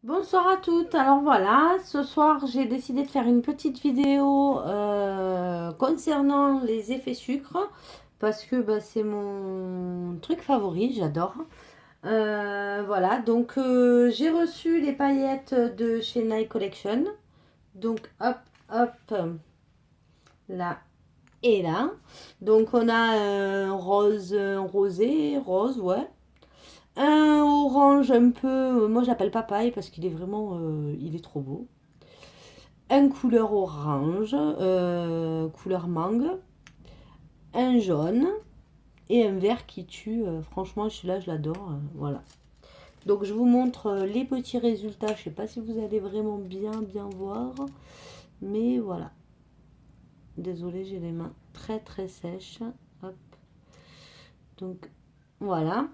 Bonsoir à toutes. Alors voilà, ce soir j'ai décidé de faire une petite vidéo concernant les effets sucre parce que bah, c'est mon truc favori, j'adore. Voilà, donc j'ai reçu les paillettes de chez Nike Collection. Donc hop, hop, là et là. Donc on a un rose, un rosé, rose, ouais. Un orange un peu, moi j'appelle papaye parce qu'il est vraiment, il est trop beau. Un couleur orange, couleur mangue, un jaune et un vert qui tue. Franchement, celui-là, je l'adore. Voilà. Donc, je vous montre les petits résultats. Je ne sais pas si vous allez vraiment bien voir. Mais voilà. Désolée, j'ai les mains très sèches. Hop. Donc, voilà.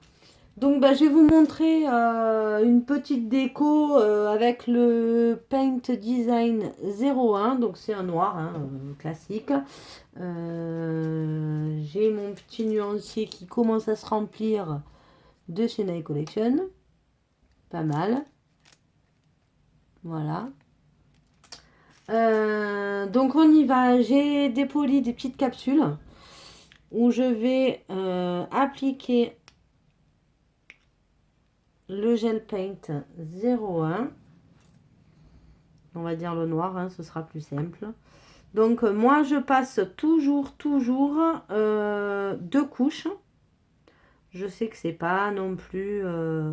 Donc bah, je vais vous montrer une petite déco avec le Paint Design 01. Donc c'est un noir hein, classique. J'ai mon petit nuancier qui commence à se remplir de chez Nike Collection. Pas mal. Voilà. Donc on y va. J'ai dépoli des petites capsules où je vais appliquer le gel paint 01. On va dire le noir, hein, ce sera plus simple. Donc moi je passe toujours deux couches. Je sais que c'est pas non plus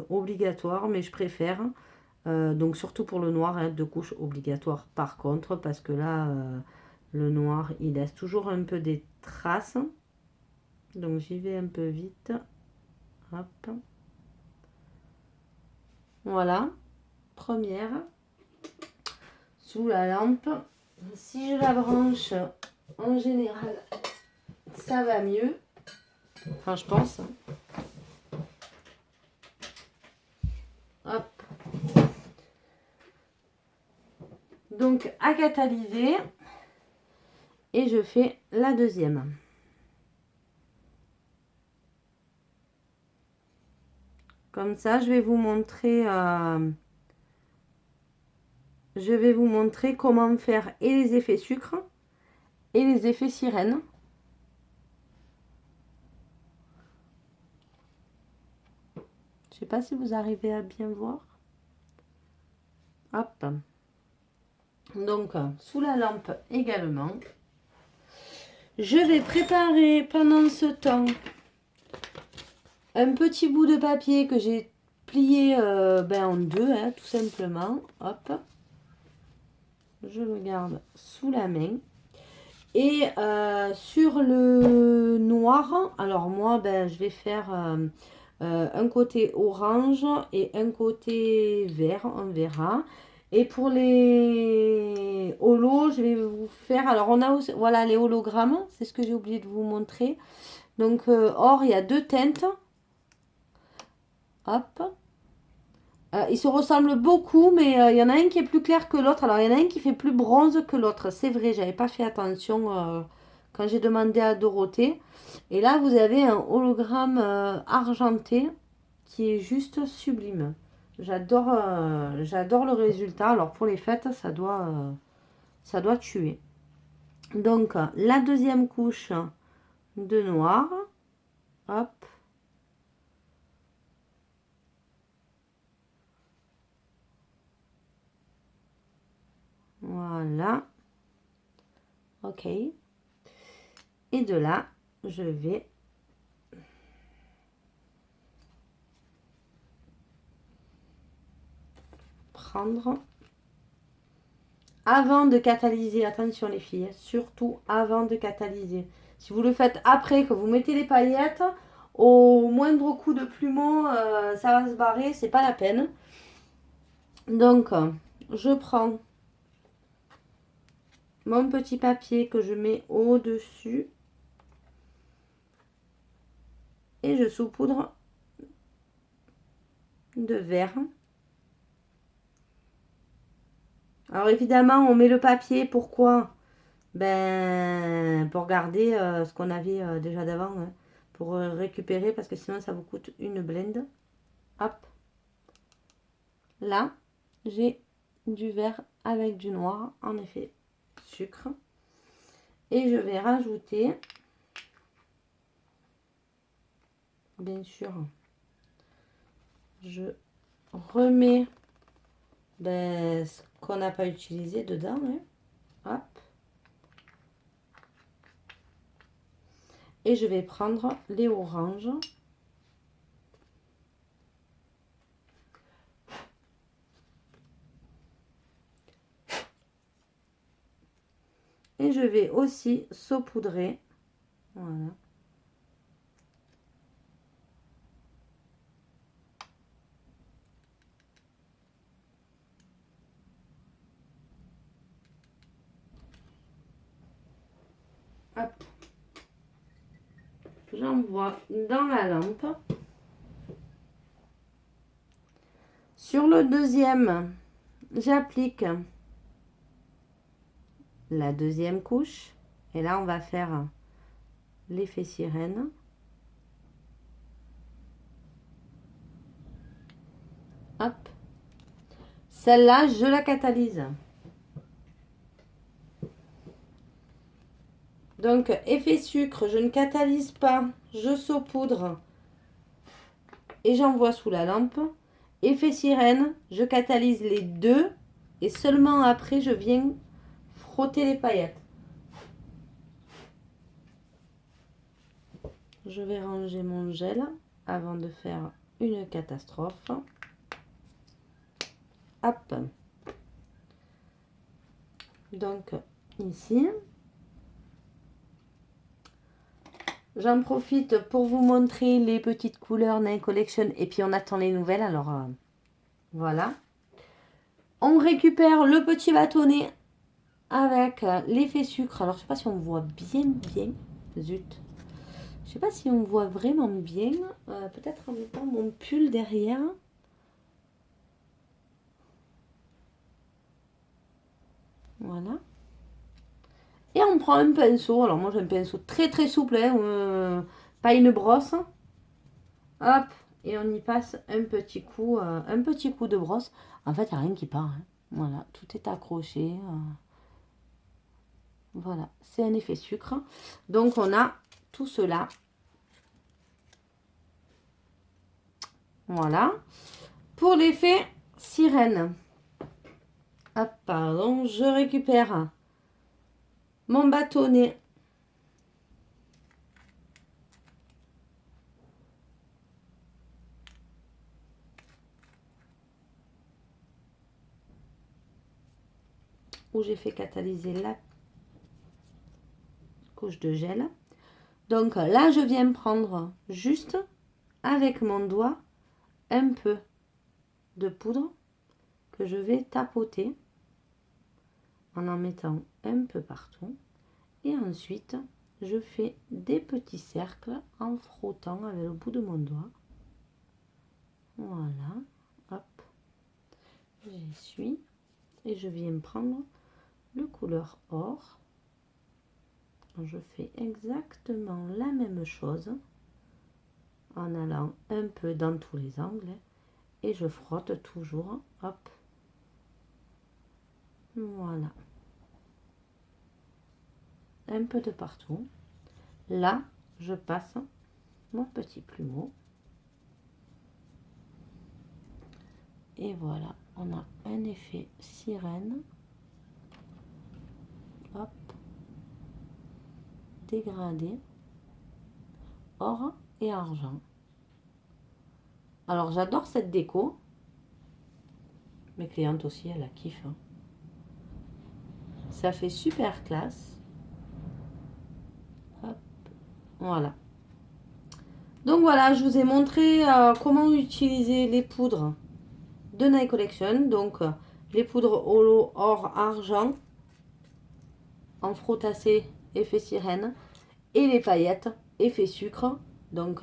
obligatoire, mais je préfère. Donc surtout pour le noir, hein, deux couches obligatoires par contre, parce que là, le noir, il laisse toujours un peu des traces. Donc j'y vais un peu vite. Hop. Voilà. Première. Sous la lampe. Si je la branche, en général, ça va mieux. Enfin, je pense. Hop. Donc, à catalyser. Et je fais la deuxième. Comme ça, je vais vous montrer comment faire et les effets sucre et les effets sirène. Je sais pas si vous arrivez à bien voir. Hop. Donc, sous la lampe également. Je vais préparer pendant ce temps un petit bout de papier que j'ai plié en deux, hein, tout simplement. Hop. Je le garde sous la main. Et sur le noir, alors moi, je vais faire un côté orange et un côté vert, on verra. Et pour les holos, je vais vous faire, alors on a aussi, voilà les hologrammes, c'est ce que j'ai oublié de vous montrer. Donc or, il y a deux teintes. Hop. Ils se ressemblent beaucoup, mais il y en a un qui est plus clair que l'autre. Alors, il y en a un qui fait plus bronze que l'autre. C'est vrai, j'avais pas fait attention quand j'ai demandé à Dorothée. Et là, vous avez un hologramme argenté qui est juste sublime. J'adore le résultat. Alors, pour les fêtes, ça doit tuer. Donc, la deuxième couche de noir. Hop. Voilà. Ok. Et de là, je vais prendre avant de catalyser. Attention les filles, surtout avant de catalyser. Si vous le faites après que vous mettez les paillettes, au moindre coup de plumeau, ça va se barrer, c'est pas la peine. Donc, je prends mon petit papier que je mets au-dessus et je saupoudre de vert. Alors évidemment, on met le papier, pourquoi? Pour garder ce qu'on avait déjà d'avant, hein, pour récupérer, parce que sinon ça vous coûte une blende. Hop, là. j'ai du vert avec du noir, en effet, sucre. Et je vais rajouter, bien sûr, je remets ce qu'on n'a pas utilisé dedans. Hop. Et je vais prendre les oranges. Et je vais aussi saupoudrer. Voilà. Hop. J'envoie dans la lampe. Sur le deuxième, j'applique la deuxième couche. Et là, on va faire l'effet sirène. Hop. Celle-là, je la catalyse. Donc, effet sucre, je ne catalyse pas, je saupoudre et j'envoie sous la lampe. Effet sirène, je catalyse les deux et seulement après, je viens frotter les paillettes. Je vais ranger mon gel avant de faire une catastrophe. Hop. Donc, ici. J'en profite pour vous montrer les petites couleurs Nail Collection et puis on attend les nouvelles. Alors, voilà. On récupère le petit bâtonnet avec l'effet sucre. Alors, je sais pas si on voit bien. Zut. Je sais pas si on voit vraiment bien. Peut-être en mettant mon pull derrière. Voilà. Et on prend un pinceau. Alors, moi, j'ai un pinceau très souple. Pas une brosse. Hop. Et on y passe un petit coup de brosse. En fait, il n'y a rien qui part. Voilà. Tout est accroché. Voilà. C'est un effet sucre. Donc, on a tout cela. Voilà. Pour l'effet sirène. Hop, pardon. Je récupère mon bâtonnet. Où j'ai fait catalyser la couche de gel. Donc là, je viens prendre juste avec mon doigt un peu de poudre que je vais tapoter en mettant un peu partout. Et ensuite, je fais des petits cercles en frottant avec le bout de mon doigt. Voilà. Hop. J'essuie. Et je viens prendre le couleur or. Je fais exactement la même chose en allant un peu dans tous les angles et je frotte toujours. Hop. Voilà. Un peu de partout. Là, je passe mon petit plumeau. Et voilà, on a un effet sirène. Hop. Dégradé. Or et argent. Alors, j'adore cette déco. Mes clientes aussi, elles la kiffent. Ça fait super classe. Hop. Voilà. Donc voilà, je vous ai montré comment utiliser les poudres de Nail Collection. Donc les poudres holo or argent en frottassé effet sirène et les paillettes effet sucre. Donc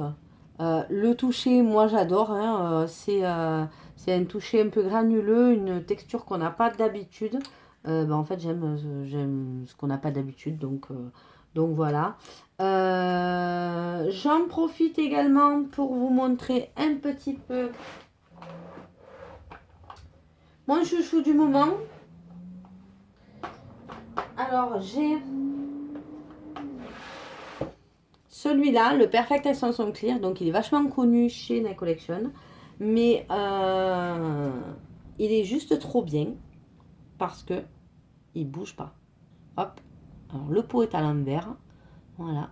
le toucher, moi j'adore. C'est un toucher un peu granuleux, une texture qu'on n'a pas d'habitude. En fait j'aime ce qu'on n'a pas d'habitude. Donc voilà. J'en profite également pour vous montrer un petit peu Mon chouchou du moment. Alors, j'ai celui-là, le Perfect Extension Clear. Donc, il est vachement connu chez Nail Collection. Mais il est juste trop bien parce que il bouge pas. Hop. Alors, le pot est à l'envers. Voilà.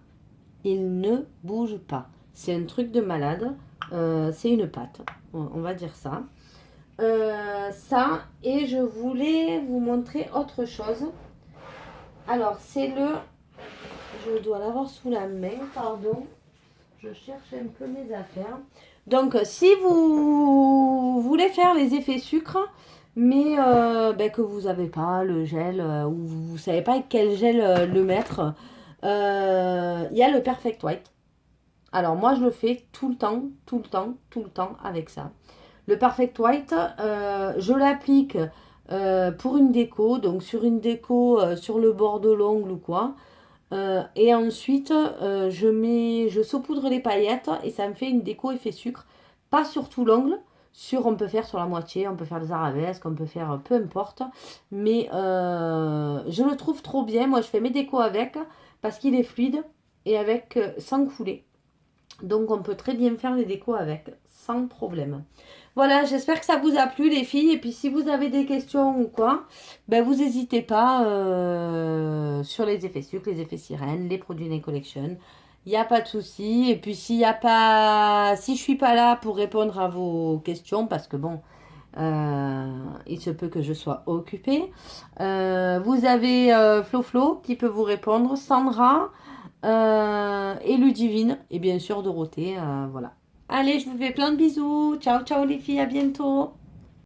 Il ne bouge pas. C'est un truc de malade. C'est une pâte. On va dire ça. Ça. Et je voulais vous montrer autre chose. Alors, c'est le... Je dois l'avoir sous la main, pardon. Je cherche un peu mes affaires. Donc, si vous voulez faire les effets sucre, mais que vous n'avez pas le gel, ou vous ne savez pas quel gel le mettre, il y a le Perfect White. Alors, moi, je le fais tout le temps, tout le temps, tout le temps avec ça. Le Perfect White, je l'applique pour une déco, donc sur une déco, sur le bord de l'ongle ou quoi. Et ensuite, je saupoudre les paillettes et ça me fait une déco effet sucre. Pas sur tout l'ongle, on peut faire sur la moitié, on peut faire des arabesques, on peut faire peu importe. Mais je le trouve trop bien. Moi, je fais mes décos avec parce qu'il est fluide et avec sans couler. Donc, on peut très bien faire les décos avec sans problème. Voilà, j'espère que ça vous a plu les filles. Et puis si vous avez des questions ou quoi, ben vous n'hésitez pas sur les effets sucre, les effets sirène, les produits Nail Collection. Il n'y a pas de souci. Et puis s'il y a pas, si je suis pas là pour répondre à vos questions, parce que bon, il se peut que je sois occupée. Vous avez Flo Flo qui peut vous répondre, Sandra et Ludivine et bien sûr Dorothée. Voilà. Allez, je vous fais plein de bisous. Ciao, ciao les filles, à bientôt.